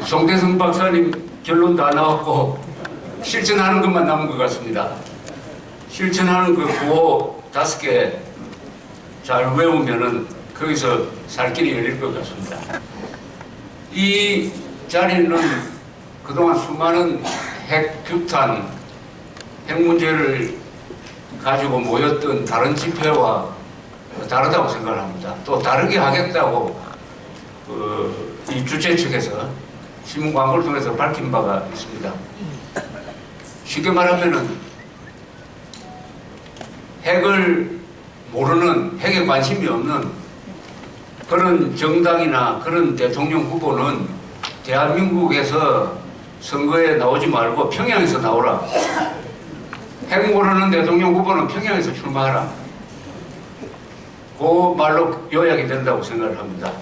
송대성 박사님 결론 다 나왔고 실천하는 것만 남은 것 같습니다. 실천하는 그 구호 5개 잘 외우면은 거기서 살 길이 열릴 것 같습니다. 이 자리는 그동안 수많은 핵 규탄, 핵 문제를 가지고 모였던 다른 집회와 다르다고 생각합니다. 또 다르게 하겠다고 이 주최 측에서 신문 광고를 통해서 밝힌 바가 있습니다. 쉽게 말하면은 핵을 모르는, 핵에 관심이 없는 그런 정당이나 그런 대통령 후보는 대한민국에서 선거에 나오지 말고 평양에서 나오라. 핵 모르는 대통령 후보는 평양에서 출마하라. 그 말로 요약이 된다고 생각을 합니다.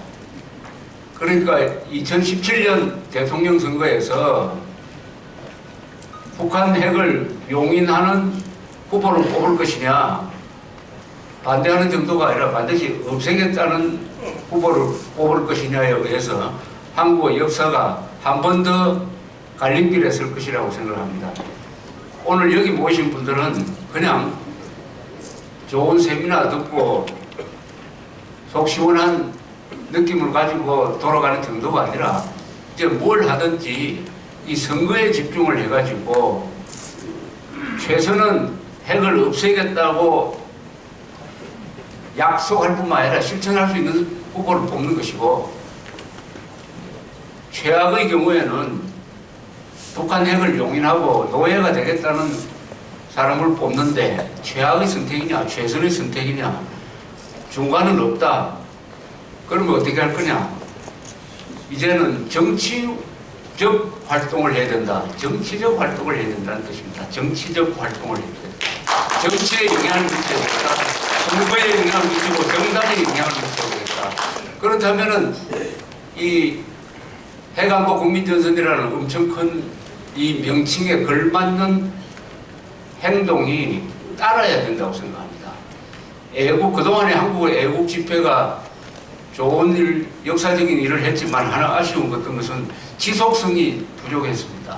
그러니까 2017년 대통령 선거에서 북한 핵을 용인하는 후보를 뽑을 것이냐, 반대하는 정도가 아니라 반드시 없애겠다는 후보를 뽑을 것이냐에 의해서 한국의 역사가 한 번 더 갈림길에 설 것이라고 생각합니다. 오늘 여기 모이신 분들은 그냥 좋은 세미나 듣고 속 시원한 느낌을 가지고 돌아가는 정도가 아니라 이제 뭘 하든지 이 선거에 집중을 해가지고 최선은 핵을 없애겠다고 약속할 뿐만 아니라 실천할 수 있는 후보를 뽑는 것이고, 최악의 경우에는 북한 핵을 용인하고 노예가 되겠다는 사람을 뽑는데 최악의 선택이냐 최선의 선택이냐 중간은 없다. 그러면 어떻게 할 거냐? 이제는 정치적 활동을 해야 된다. 정치적 활동을 해야 된다는 뜻입니다. 정치적 활동을 해야 된다. 정치에 영향을 미쳐야 된다. 선거에 영향을 미치고 정당에 영향을 미쳐야 되겠다. 그렇다면은 이 해관보 국민전선이라는 엄청 큰 이 명칭에 걸맞는 행동이 따라야 된다고 생각합니다. 애국, 그동안에 한국의 애국 집회가 좋은 일, 역사적인 일을 했지만 하나 아쉬운 것은 지속성이 부족했습니다.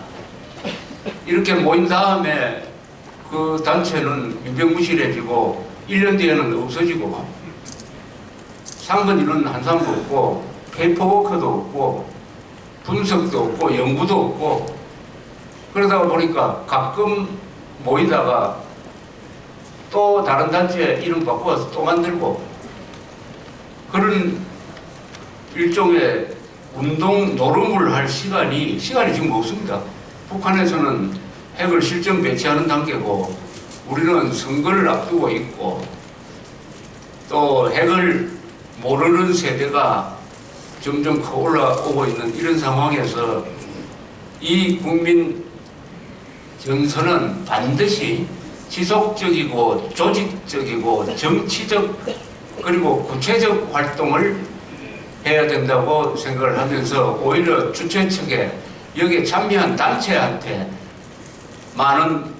이렇게 모인 다음에 그 단체는 유명무실해지고 1년 뒤에는 없어지고 상근 이루는 한상도 없고 페이퍼워크도 없고 분석도 없고 연구도 없고 그러다 보니까 가끔 모이다가 또 다른 단체 이름 바꿔서 또 만들고 그런 일종의 운동 노름을 할 시간이 지금 없습니다. 북한에서는 핵을 실전 배치하는 단계고 우리는 선거를 앞두고 있고 또 핵을 모르는 세대가 점점 커 올라오고 있는 이런 상황에서 이 국민 정서는 반드시 지속적이고 조직적이고 정치적 그리고 구체적 활동을 해야 된다고 생각을 하면서 오히려 주최 측에 여기에 참여한 단체한테 많은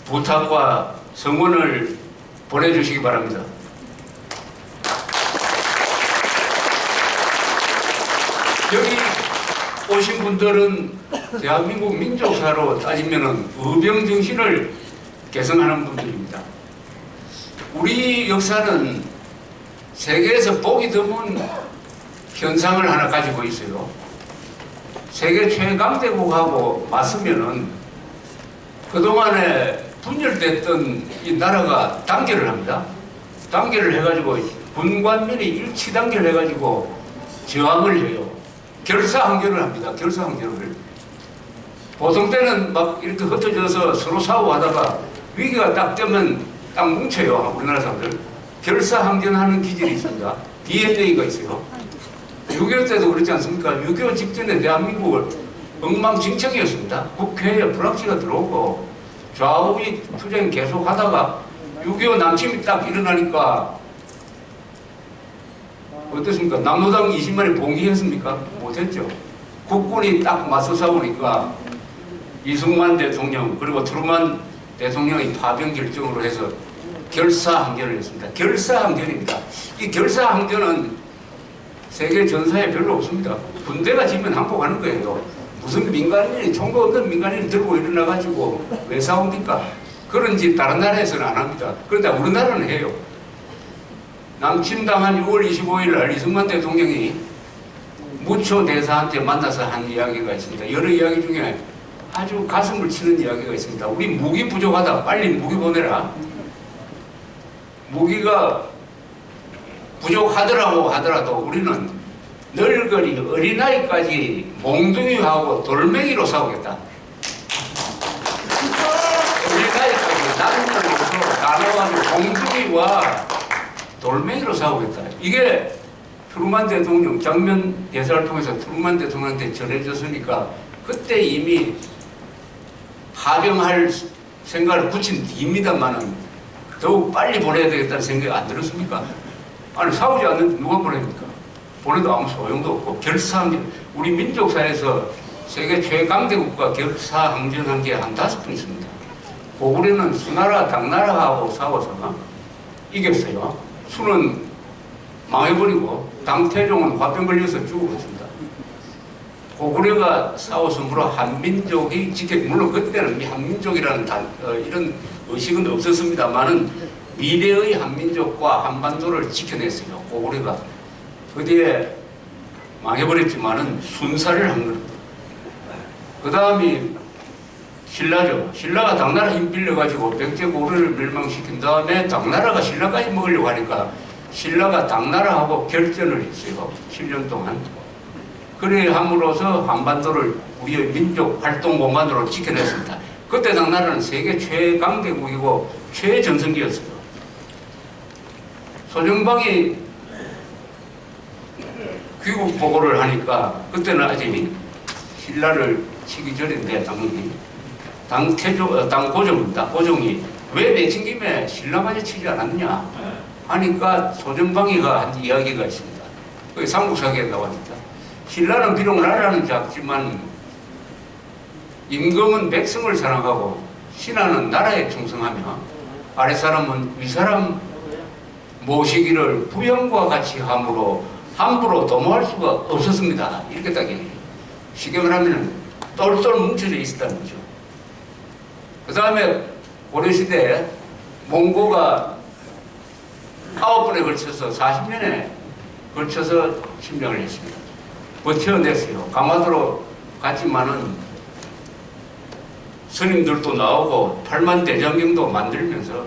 부탁과 성원을 보내주시기 바랍니다. 여기 오신 분들은 대한민국 민족사로 따지면은 의병정신을 계승하는 분들입니다. 우리 역사는 세계에서 보기 드문 현상을 하나 가지고 있어요. 세계 최강대국하고 맞서면은 그동안에 분열됐던 이 나라가 단결을 합니다. 단결을 해가지고 군관민이 일치 단결을 해가지고 저항을 해요. 결사항전을 합니다. 결사항전을. 보통 때는 막 이렇게 흩어져서 서로 싸워하다가 위기가 딱 되면 딱 뭉쳐요. 우리나라 사람들. 결사항전하는 기질이 있습니다. DNA가 있어요. 6.25 때도 그렇지 않습니까? 6.25 직전에 대한민국을 엉망진창이었습니다. 국회에 불확실가 들어오고 좌우의 투쟁 계속 하다가 6.25 남침이 딱 일어나니까 어떻습니까? 남로당 20만이 봉기했습니까? 못했죠. 국군이 딱 맞서 싸우니까 이승만 대통령 그리고 트루만 대통령이 파병 결정으로 해서 결사항전을 했습니다. 결사항전입니다. 이 결사항전은 세계 전사에 별로 없습니다. 군대가 지면 항복하는 거예요. 무슨 민간인이, 총도 없는 민간인이 들고 일어나가지고 왜 싸웁니까? 그런 짓 다른 나라에서는 안 합니다. 그런데 우리나라는 해요. 남침당한 6월 25일 날 이승만 대통령이 무초 대사한테 만나서 한 이야기가 있습니다. 여러 이야기 중에 아주 가슴을 치는 이야기가 있습니다. 우리 무기 부족하다. 빨리 무기 보내라. 무기가 부족하더라고 하더라도 우리는 늙은이 어린아이까지 몽둥이하고 돌멩이로 싸우겠다. 어린아이까지 남녀로서 나눠가지고 몽둥이와 돌멩이로 싸우겠다. 이게 트루만 대통령 장면 대사를 통해서 트루만 대통령한테 전해졌으니까 그때 이미 파병할 생각을 붙인 뒤입니다만은 더욱 빨리 보내야 되겠다는 생각이 안 들었습니까? 아니 싸우지 않는데 누가 보냅니까? 보내도 아무 소용도 없고 우리 민족사에서 세계 최강대국과 결사항전한 게 한 5번 있습니다. 고구려는 수나라 당나라하고 싸워서 이겼어요. 수는 망해버리고 당태종은 화병 걸려서 죽어버렸습니다. 고구려가 싸웠으므로 한민족이 물론 그때는 한민족이라는 이런 의식은 없었습니다만은 미래의 한민족과 한반도를 지켜냈어요. 고구려가. 그 뒤에 망해버렸지만은 순사를 한 겁니다. 그 다음이 신라죠. 신라가 당나라 힘 빌려가지고 백제 고구려를 멸망시킨 다음에 당나라가 신라까지 먹으려고 하니까 신라가 당나라하고 결전을 했어요. 7년 동안. 그래 함으로써 한반도를 우리의 민족 활동 공간으로 지켜냈습니다. 그때 당나라는 세계 최강대국이고 최전성기였어요. 소정방이 귀국 보고를 하니까 그때는 아직 신라를 치기 전인데 당고종입니다. 고종이 왜 내친 김에 신라까지 치지 않았냐 하니까 소정방이가 한 이야기가 있습니다. 그게 삼국사기에 나옵니다. 신라는 비록 나라는 작지만 임금은 백성을 사랑하고 신하는 나라에 충성하며 아랫사람은 윗사람 모시기를 부영과 같이 함으로 함부로 도모할 수가 없었습니다. 이렇게 딱 얘기해요. 쉽게 말하면 똘똘 뭉쳐져 있었다는 거죠. 그 다음에 고려시대에 몽고가 9번에 걸쳐서 40년에 걸쳐서 침략을 했습니다. 버텨냈어요. 강화도로 갔지만은 스님들도 나오고 8만 대장경도 만들면서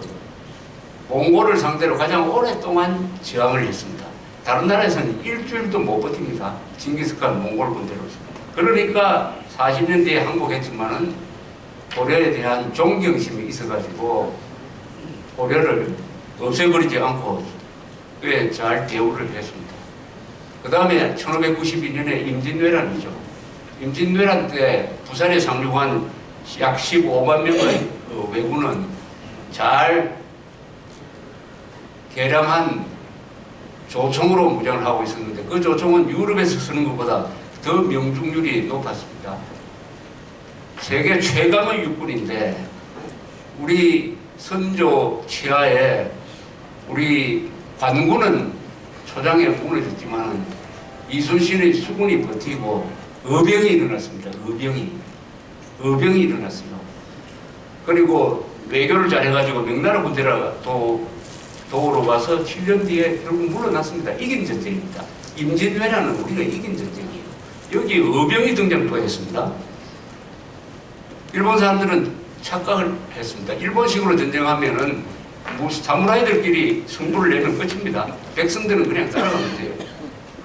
몽골을 상대로 가장 오랫동안 저항을 했습니다. 다른 나라에서는 일주일도 못 버팁니다. 징기스칸 몽골 군대로서. 그러니까 40년 뒤에 항복했지만은 고려에 대한 존경심이 있어가지고 고려를 없애버리지 않고 꽤 잘 대우를 했습니다. 그 다음에 1592년에 임진왜란이죠. 임진왜란 때 부산에 상륙한 약 15만 명의 왜군은 잘 개량한 조총으로 무장을 하고 있었는데 그 조총은 유럽에서 쓰는 것보다 더 명중률이 높았습니다. 세계 최강의 육군인데 우리 선조 치하에 우리 관군은 초장에 무너졌지만 이순신의 수군이 버티고 의병이 일어났습니다. 의병이 일어났어요. 그리고 외교를 잘해가지고 명나라 군대가 도우러 가서 7년 뒤에 결국 물러났습니다. 이긴 전쟁입니다. 임진왜란은 우리가 이긴 전쟁이에요. 여기 의병이 등장도 했습니다. 일본 사람들은 착각을 했습니다. 일본식으로 전쟁하면은 사무라이들끼리 승부를 내면 끝입니다. 백성들은 그냥 따라가면 돼요.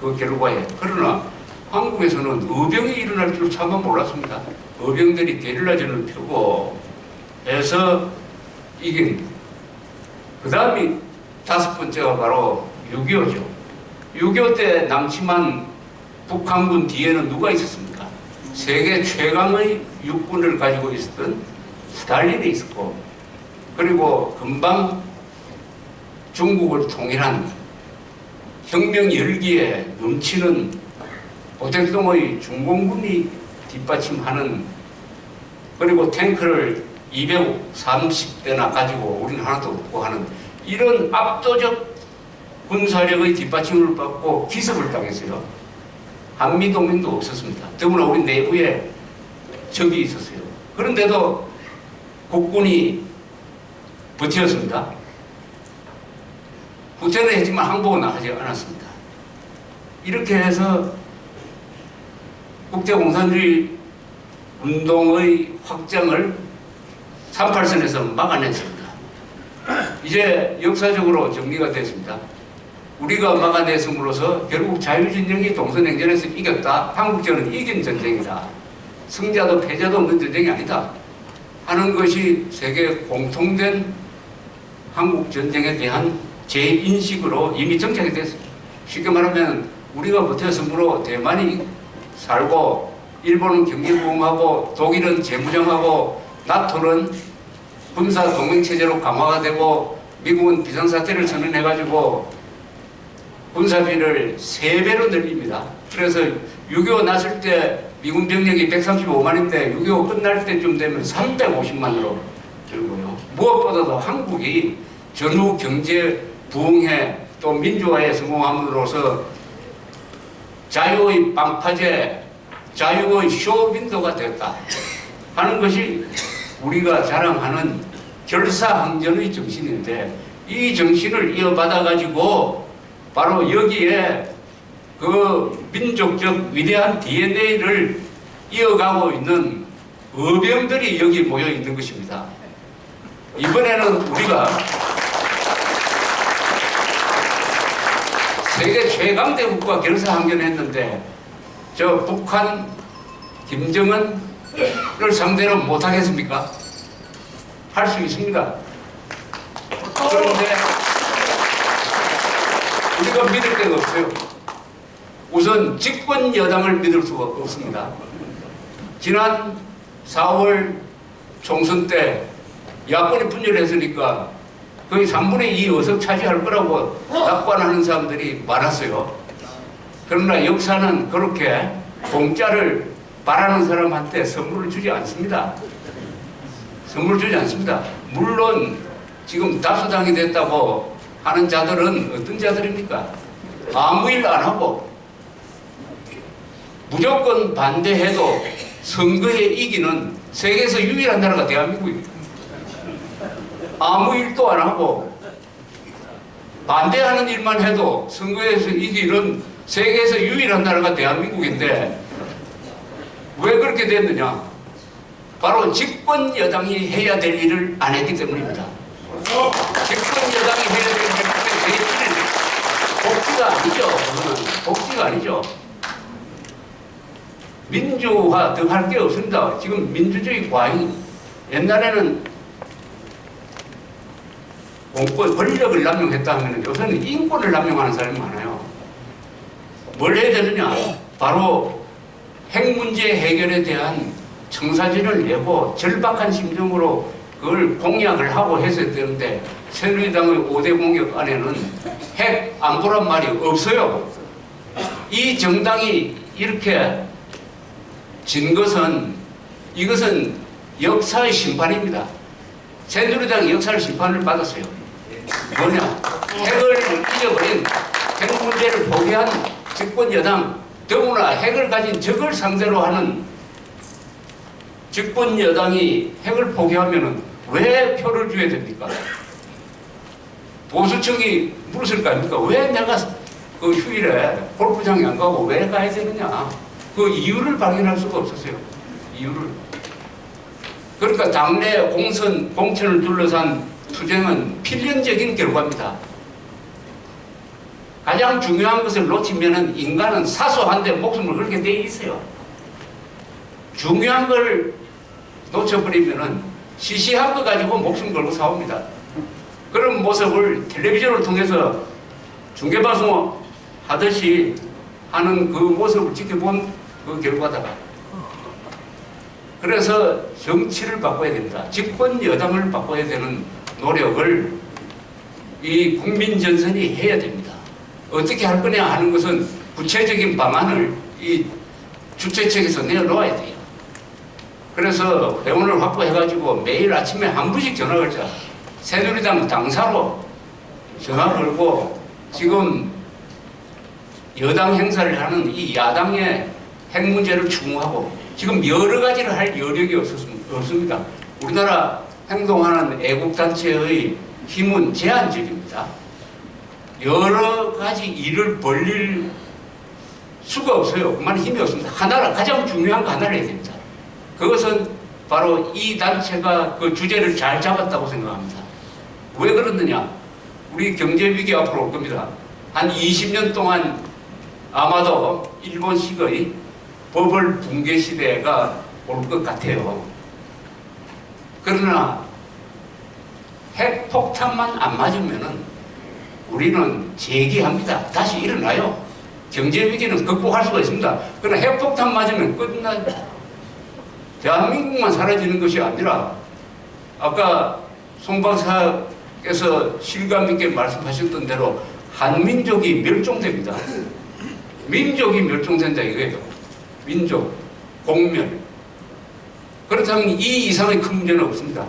그 결과에. 그러나 한국에서는 의병이 일어날 줄 차마 몰랐습니다. 의병들이 게릴라전을 펴고 해서 이긴. 그 다음이 5번째가 바로 6.25죠. 6.25 때 남침한 북한군 뒤에는 누가 있었습니까? 세계 최강의 육군을 가지고 있었던 스탈린이 있었고, 그리고 금방 중국을 통일한 혁명 열기에 넘치는 보택동의 중공군이 뒷받침하는, 그리고 탱크를 230대나 가지고 우리는 하나도 없고 하는 이런 압도적 군사력의 뒷받침을 받고 기습을 당했어요. 한미동맹도 없었습니다. 더구나 우리 내부에 적이 있었어요. 그런데도 국군이 버텼습니다. 후퇴는 했지만 항복은 하지 않았습니다. 이렇게 해서 국제공산주의 운동의 확장을 38선에서 막아냈습니다. 이제 역사적으로 정리가 됐습니다. 우리가 막아냈음으로써 결국 자유진영이 동서냉전에서 이겼다. 한국전은 이긴 전쟁이다. 승자도 패자도 없는 전쟁이 아니다 하는 것이 세계 공통된 한국전쟁에 대한 재인식으로 이미 정착이 됐습니다. 쉽게 말하면 우리가 버텼으므로 대만이 살고 일본은 경제부흥하고 독일은 재무장하고 나토는 군사 동맹체제로 강화가 되고 미국은 비상사태를 선언해가지고 군사비를 3배로 늘립니다. 그래서 6.25 났을 때 미군 병력이 135만인데 6.25 끝날 때쯤 되면 350만으로 늘고요. 무엇보다도 한국이 전후 경제 부흥에 또 민주화에 성공함으로써 자유의 방파제, 자유의 쇼윈도가 됐다 하는 것이 우리가 자랑하는 결사항전의 정신인데, 이 정신을 이어받아 가지고 바로 여기에 그 민족적 위대한 DNA를 이어가고 있는 의병들이 여기 모여 있는 것입니다. 이번에는 우리가 세계 최강대국과 결사항전했는데 저 북한 김정은을 상대로 못하겠습니까? 할 수 있습니다. 그런데 우리가 믿을 데가 없어요. 우선 집권 여당을 믿을 수가 없습니다. 지난 4월 총선 때 야권이 분열했으니까 거의 3분의 2 의석 차지할 거라고 낙관하는 사람들이 많았어요. 그러나 역사는 그렇게 공짜를 바라는 사람한테 선물을 주지 않습니다. 선물을 주지 않습니다. 물론 지금 다수당이 됐다고 하는 자들은 어떤 자들입니까? 아무 일 안 하고 무조건 반대해도 선거에 이기는 세계에서 유일한 나라가 대한민국입니다. 아무 일도 안 하고 반대하는 일만 해도 선거에서 이기는 세계에서 유일한 나라가 대한민국인데 왜 그렇게 됐느냐? 바로 집권 여당이 해야 될 일을 안 했기 때문입니다. 집권 여당이 해야 될 일을 복지가 아니죠. 그거는 복지가 아니죠. 민주화 더 할 게 없습니다. 지금 민주주의 과잉. 옛날에는 공권, 권력을 남용했다 하면 요새는 인권을 남용하는 사람이 많아요. 뭘 해야 되느냐? 바로 핵 문제 해결에 대한 청사진을 내고 절박한 심정으로 그걸 공약을 하고 했어야 되는데 새누리당의 5대 공약 안에는 핵 안보란 말이 없어요. 이 정당이 이렇게 진 것은 이것은 역사의 심판입니다. 새누리당이 역사의 심판을 받았어요. 뭐냐? 핵을 잊어버린 핵 문제를 포기한 집권 여당, 더구나 핵을 가진 적을 상대로 하는 집권 여당이 핵을 포기하면 왜 표를 줘야 됩니까? 보수층이 물었을 거 아닙니까? 왜 내가 그 휴일에 골프장에 안 가고 왜 가야 되느냐? 그 이유를 발견할 수가 없었어요. 이유를. 그러니까 당내 공천을 둘러싼 투쟁은 필연적인 결과입니다. 가장 중요한 것을 놓치면은 인간은 사소한데 목숨을 걸게 돼 있어요. 중요한 걸 놓쳐버리면은 시시한 거 가지고 목숨 걸고 싸웁니다. 그런 모습을 텔레비전을 통해서 중계방송 하듯이 하는 그 모습을 지켜본 그 결과다. 그래서 정치를 바꿔야 됩니다. 집권 여당을 바꿔야 되는 노력을 이 국민전선이 해야 됩니다. 어떻게 할 거냐 하는 것은 구체적인 방안을 이 주최 측에서 내놓아야 돼요. 그래서 회원을 확보해가지고 매일 아침에 한 분씩 전화 걸자. 새누리당 당사로 전화 걸고 지금 여당 행사를 하는 이 야당의 핵 문제를 추궁하고 지금 여러 가지를 할 여력이 없습니다. 우리나라 행동하는 애국단체의 힘은 제한적입니다. 여러 가지 일을 벌릴 수가 없어요. 그만 힘이 없습니다. 하나를, 가장 중요한 거 하나를 해야 됩니다. 그것은 바로 이 단체가 그 주제를 잘 잡았다고 생각합니다. 왜 그러느냐? 우리 경제위기 앞으로 올 겁니다. 한 20년 동안 아마도 일본식의 버블 붕괴 시대가 올 것 같아요. 그러나 핵폭탄만 안 맞으면은 우리는 재기합니다. 다시 일어나요. 경제위기는 극복할 수가 있습니다. 그러나 핵폭탄 맞으면 끝나요. 대한민국만 사라지는 것이 아니라 아까 송 박사께서 실감 있게 말씀하셨던 대로 한민족이 멸종됩니다. 민족이 멸종된다 이거예요. 민족, 공멸. 그렇다면 이 이상의 큰 문제는 없습니다.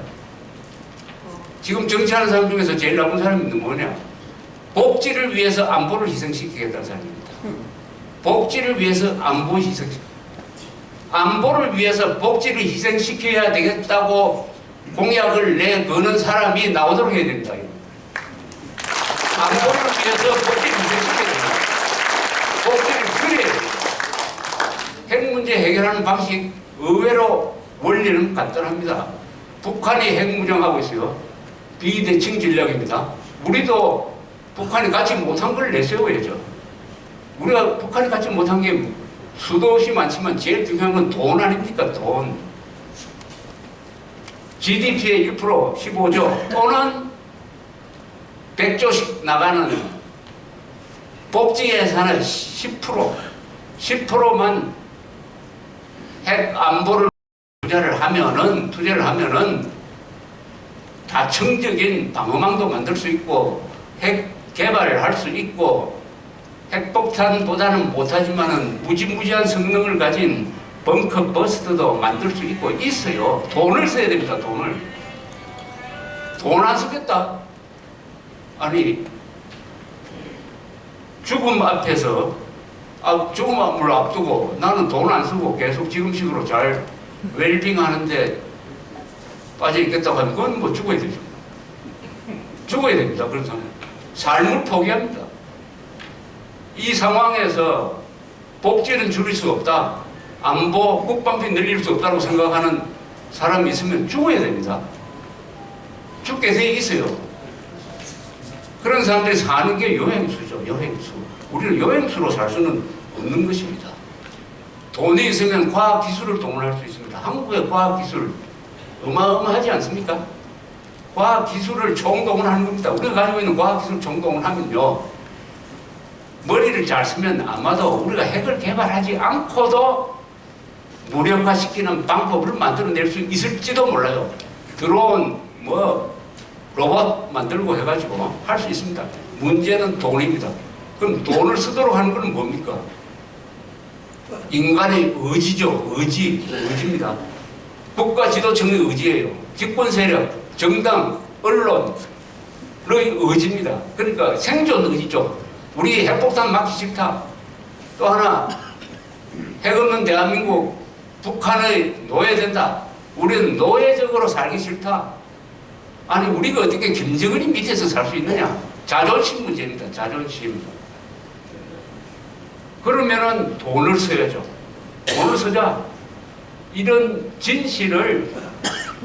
지금 정치하는 사람 중에서 제일 나쁜 사람이 뭐냐? 복지를 위해서 안보를 희생시키겠다는 사람입니다. 복지를 위해서 안보 희생시키겠다. 안보를 위해서 복지를 희생시켜야 되겠다고 공약을 내거는 사람이 나오도록 해야 됩니다. 안보를 위해서 복지를 희생시켜야 됩니다. 복지를 그려야 됩니다. 핵 문제 해결하는 방식 의외로 원리는 간단합니다. 북한이 핵무장하고 있어요. 비대칭 전략입니다. 우리도 북한이 갖지 못한 걸 내세워야죠. 우리가 북한이 갖지 못한 게 수도 없이 많지만 제일 중요한 건 돈 아닙니까? 돈. GDP의 1%, 15조 또는 100조씩 나가는 복지 예산의 10%만 핵 안보를 투자를 하면은 다층적인 방어망도 만들 수 있고 핵 개발을 할 수 있고 핵폭탄보다는 못하지만은 무지무지한 성능을 가진 벙커 버스트도 만들 수 있고 있어요. 돈을 써야 됩니다. 돈을. 돈 안 쓰겠다. 아니 죽음 앞에서 죽음을 앞두고 나는 돈 안 쓰고 계속 지금식으로 잘 웰빙 하는데 빠져 있겠다고 하면 그건 뭐 죽어야 되죠. 죽어야 됩니다. 그런 사람. 삶을 포기합니다. 이 상황에서 복지는 줄일 수 없다. 안보, 국방비 늘릴 수 없다고 생각하는 사람이 있으면 죽어야 됩니다. 죽게 돼 있어요. 그런 사람들이 사는 게 여행수죠. 여행수. 우리는 여행수로 살 수는 없는 것입니다. 돈이 있으면 과학기술을 동원할 수 있습니다. 한국의 과학기술 어마어마하지 않습니까? 과학기술을 총동원하는 겁니다. 우리가 가지고 있는 과학기술 총동원하면요. 머리를 잘 쓰면 아마도 우리가 핵을 개발하지 않고도 무력화시키는 방법을 만들어낼 수 있을지도 몰라요. 드론, 로봇 만들고 해가지고 할 수 있습니다. 문제는 돈입니다. 그럼 돈을 쓰도록 하는 건 뭡니까? 인간의 의지죠. 의지입니다. 국가 지도층의 의지예요. 집권 세력, 정당, 언론의 의지입니다. 그러니까 생존 의지죠. 우리 핵폭탄 막기 싫다. 또 하나, 핵 없는 대한민국, 북한의 노예된다. 우리는 노예적으로 살기 싫다. 아니, 우리가 어떻게 김정은이 밑에서 살 수 있느냐? 자존심 문제입니다. 자존심. 그러면은 돈을 써야죠. 돈을 쓰자. 이런 진실을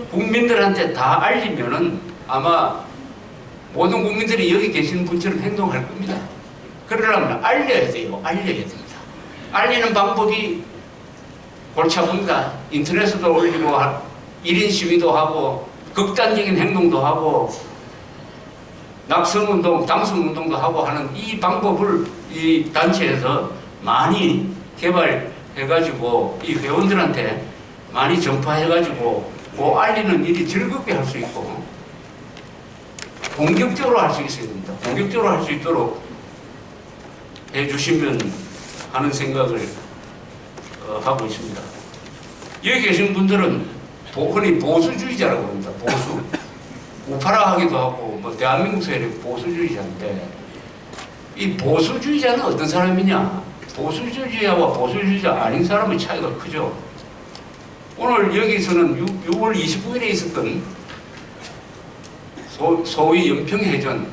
국민들한테 다 알리면은 아마 모든 국민들이 여기 계시는 분처럼 행동할 겁니다. 그러려면 알려야 돼요. 알려야 됩니다. 알리는 방법이 골치 아픕니다. 인터넷에도 올리고 1인 시위도 하고 극단적인 행동도 하고 낙성운동, 당선운동도 하고 하는 이 방법을 이 단체에서 많이 개발해가지고 이 회원들한테 많이 전파해가지고 알리는 일이 즐겁게 할 수 있고 공격적으로 할 수 있어야 됩니다. 공격적으로 할 수 있도록 해주시면 하는 생각을 하고 있습니다. 여기 계신 분들은 흔히 보수주의자라고 합니다. 보수. 우파라 하기도 하고 대한민국 세력 보수주의자인데 이 보수주의자는 어떤 사람이냐? 보수주의자와 보수주의자 아닌 사람의 차이가 크죠. 오늘 여기서는 6월 29일에 있었던 소위 연평해전의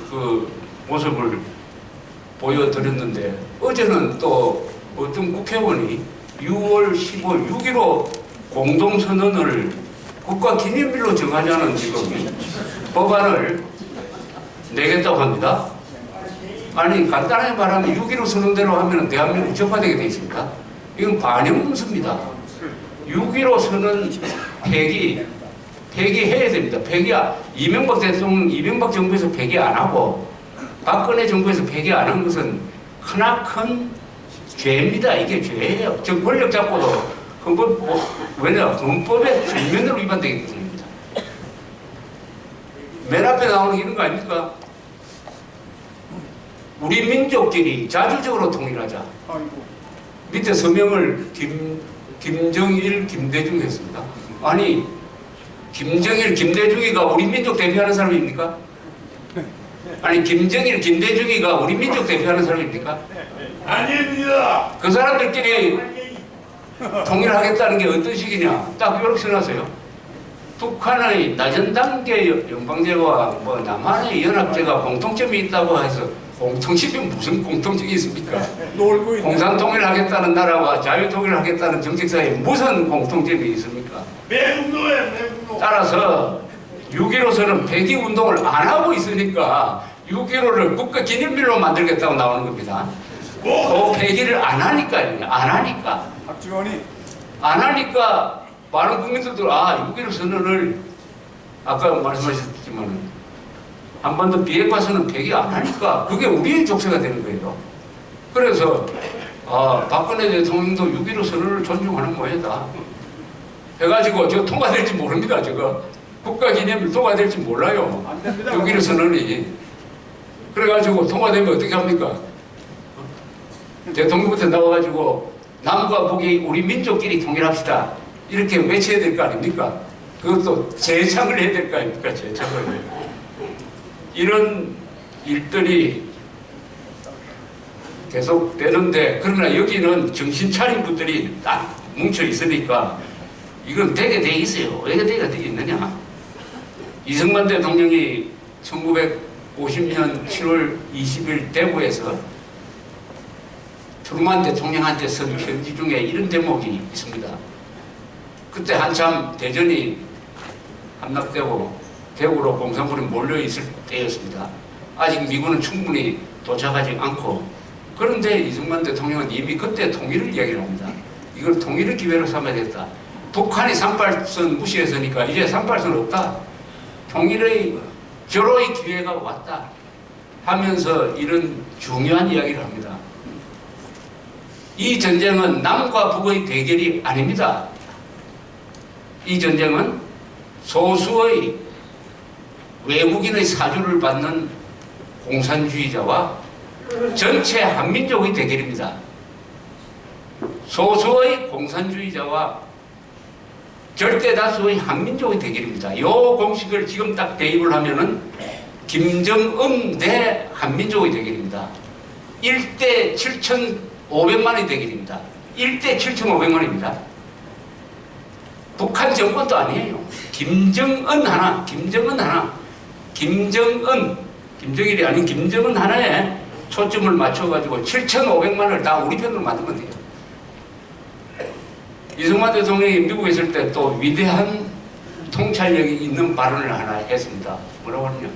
그 모습을 보여드렸는데, 어제는 또 어떤 국회의원이 6월 15일 6.15 공동선언을 국가기념일로 정하자는 지금 법안을 내겠다고 합니다. 아니, 간단하게 말하면 6.15 선언대로 하면 대한민국 적화되게 되어 있습니다. 이건 반영문서입니다. 6.15 선언 폐기해야 됩니다. 이명박 대통령, 이명박 정부에서 폐기 안 하고 박근혜 정부에서 폐기 안 한 것은 크나큰 죄입니다. 이게 죄예요. 즉 권력 잡고도 왜냐? 헌법의 전면으로 위반되기 때문입니다. 맨 앞에 나오는 이런 거 아닙니까? 우리 민족끼리 자주적으로 통일하자. 밑에 서명을 김정일, 김대중 했습니다. 아니, 김정일, 김대중이가 우리 민족 대표하는 사람입니까? 아니, 김정일, 김대중이가 우리 민족 대표하는 사람입니까? 아닙니다. 그 사람들끼리 통일하겠다는 게 어떤 식이냐? 딱 이렇게 써놨어요. 북한의 낮은 단계 연방제와 남한의 연합제가 공통점이 있다고 해서 공통점이 무슨 공통점이 있습니까? 공산통일하겠다는 나라와 자유통일하겠다는 정책 사이에 무슨 공통점이 있습니까? 매국노예요, 매국노. 따라서 6.15선은 폐기운동을 안 하고 있으니까 6.15를 국가기념일로 만들겠다고 나오는 겁니다. 그 폐기를 안 하니까 박지원이 안 하니까 많은 국민들도 6.15 선언을 아까 말씀하셨지만 한반도 비핵화선언 폐기 안 하니까 그게 우리의 족쇄가 되는 거예요. 그래서 박근혜 대통령도 6.15 선언을 존중하는 모양이다 해가지고 저 통과될지 모릅니다. 저거 국가기념일 통과될지 몰라요. 6.15 선언이. 그래가지고 통과되면 어떻게 합니까? 대통령부터 나와가지고 남과 북이 우리 민족끼리 통일합시다 이렇게 외쳐야 될 거 아닙니까? 그것도 재창을 해야 될 거 아닙니까? 재창을. 이런 일들이 계속 되는데, 그러나 여기는 정신 차린 분들이 딱 뭉쳐 있으니까 이건 되게 돼 있어요. 왜 되게 돼 있느냐? 이승만 대통령이 1950년 7월 20일 대구에서 트루만 대통령한테 쓴 편지 중에 이런 대목이 있습니다. 그때 한참 대전이 함락되고 대구로 공산군이 몰려있을 때였습니다. 아직 미군은 충분히 도착하지 않고, 그런데 이승만 대통령은 이미 그때 통일을 이야기를 합니다. 이걸 통일의 기회로 삼아야겠다. 북한이 38선 무시했으니까 이제 38선 없다. 통일의 절호의 기회가 왔다 하면서 이런 중요한 이야기를 합니다. 이 전쟁은 남과 북의 대결이 아닙니다. 이 전쟁은 소수의 외국인의 사주를 받는 공산주의자와 전체 한민족의 대결입니다. 소수의 공산주의자와 절대 다수의 한민족의 대결입니다. 이 공식을 지금 딱 대입을 하면은 김정은 대 한민족의 대결입니다. 1대 7,500만의 대결입니다. 1대 7,500만입니다. 북한 정권도 아니에요. 김정은 하나, 김정일이 아닌 김정은 하나에 초점을 맞춰가지고 7,500만을 다 우리 편으로 만들면 돼요. 이승만 대통령이 미국에 있을 때 또 위대한 통찰력이 있는 발언을 하나 했습니다. 뭐라고 하느냐?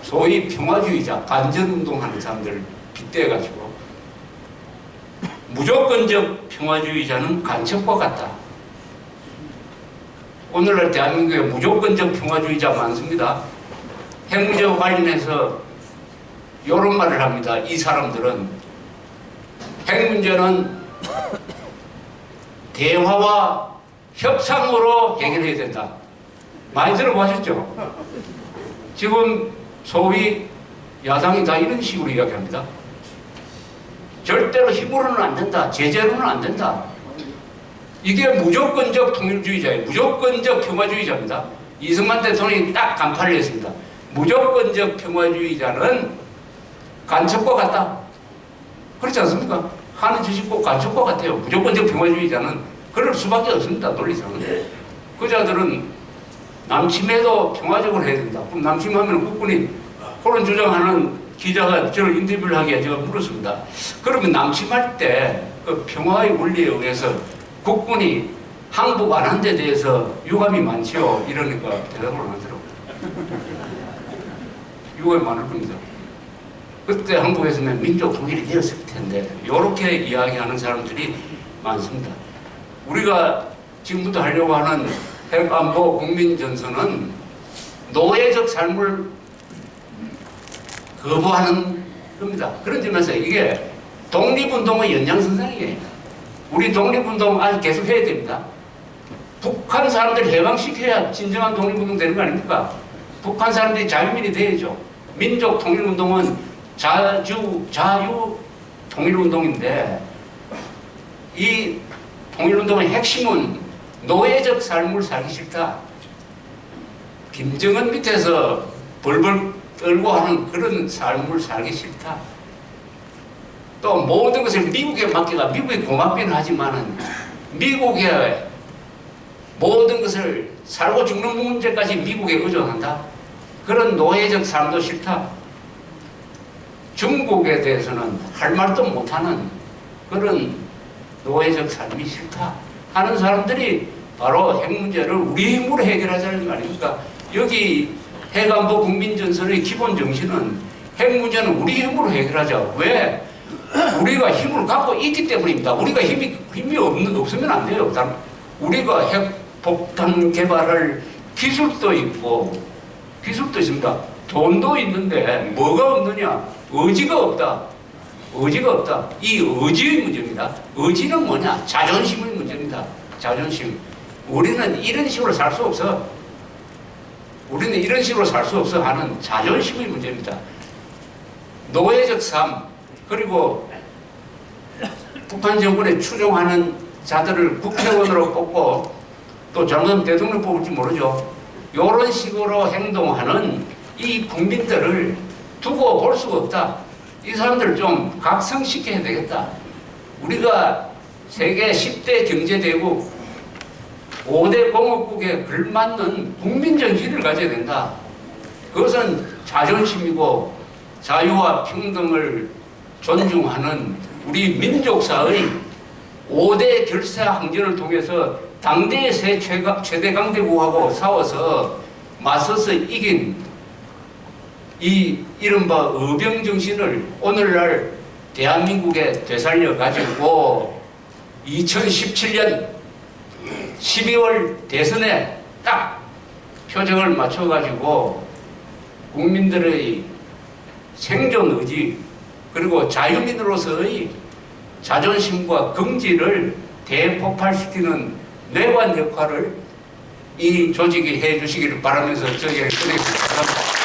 소위 평화주의자, 반전운동하는 사람들을 빗대가지고 무조건적 평화주의자는 간첩과 같다. 오늘날 대한민국에 무조건적 평화주의자 많습니다. 핵 문제와 관련해서 이런 말을 합니다. 이 사람들은 핵 문제는 대화와 협상으로 해결해야 된다. 많이 들어보셨죠? 지금 소위 야당이 다 이런 식으로 이야기합니다. 절대로 힘으로는 안 된다. 제재로는 안 된다. 이게 무조건적 통일주의자예요. 무조건적 평화주의자입니다. 이승만 대통령이 딱 간파를 했습니다. 무조건적 평화주의자는 간첩과 같다. 그렇지 않습니까? 하는 짓이 꼭 간첩과 같아요. 무조건적 평화주의자는 그럴 수밖에 없습니다. 논리상은. 그 자들은 남침해도 평화적으로 해야 된다. 그럼 남침하면 국군이 그런 주장하는 기자가 저를 인터뷰를 하기에 제가 물었습니다. 그러면 남침할 때 그 평화의 원리에 의해서 국군이 항복 안 한 데 대해서 유감이 많지요. 이러니까 대답을 안 하더라고요. 유감이 많을 겁니다. 그때 항복했으면 민족 통일이 되었을 텐데 이렇게 이야기하는 사람들이 많습니다. 우리가 지금부터 하려고 하는 핵안보 국민전선은 노예적 삶을 거부하는 겁니다. 그런 점에서 이게 독립운동의 연장선상이에요. 우리 독립운동 아직 계속 해야 됩니다. 북한 사람들 해방시켜야 진정한 독립운동 되는 거 아닙니까? 북한 사람들이 자유민이 돼야죠. 민족 통일운동은 자유 통일운동인데 이 통일운동의 핵심은 노예적 삶을 살기 싫다. 김정은 밑에서 벌벌 떨고 하는 그런 삶을 살기 싫다. 또 모든 것을 미국에 맡기가 미국이 고맙기는 하지만은 미국의 모든 것을 살고 죽는 문제까지 미국에 의존한다. 그런 노예적 삶도 싫다. 중국에 대해서는 할 말도 못하는 그런 노예적 삶이 싫다 하는 사람들이 바로 핵 문제를 우리 힘으로 해결하자는 거 아닙니까? 여기 핵안보 국민전선의 기본 정신은 핵 문제는 우리 힘으로 해결하자. 왜? 우리가 힘을 갖고 있기 때문입니다. 우리가 힘이 없으면 안 돼요. 우리가 핵폭탄 개발할 기술도 있습니다. 돈도 있는데 뭐가 없느냐? 의지가 없다. 의지가 없다. 이 의지의 문제입니다. 의지는 뭐냐? 자존심의 문제입니다. 자존심. 우리는 이런 식으로 살 수 없어. 우리는 이런 식으로 살 수 없어 하는 자존심의 문제입니다. 노예적 삶, 그리고 북한 정권에 추종하는 자들을 국회의원으로 뽑고 또 잘못하면 대통령 뽑을지 모르죠. 이런 식으로 행동하는 이 국민들을 두고 볼 수가 없다. 이 사람들을 좀 각성시켜야 되겠다. 우리가 세계 10대 경제대국 5대 공업국에 걸맞는 국민정신을 가져야 된다. 그것은 자존심이고 자유와 평등을 존중하는 우리 민족사의 5대 결사항전을 통해서 당대의 최대 강대국하고 싸워서 맞서서 이긴 이 이른바 의병정신을 오늘날 대한민국에 되살려 가지고 2017년 12월 대선에 딱 표정을 맞춰 가지고 국민들의 생존 의지 그리고 자유민으로서의 자존심과 긍지를 대폭발시키는 뇌관 역할을 이 조직이 해주시기를 바라면서 저에게 끝내겠습니다. 감사합니다.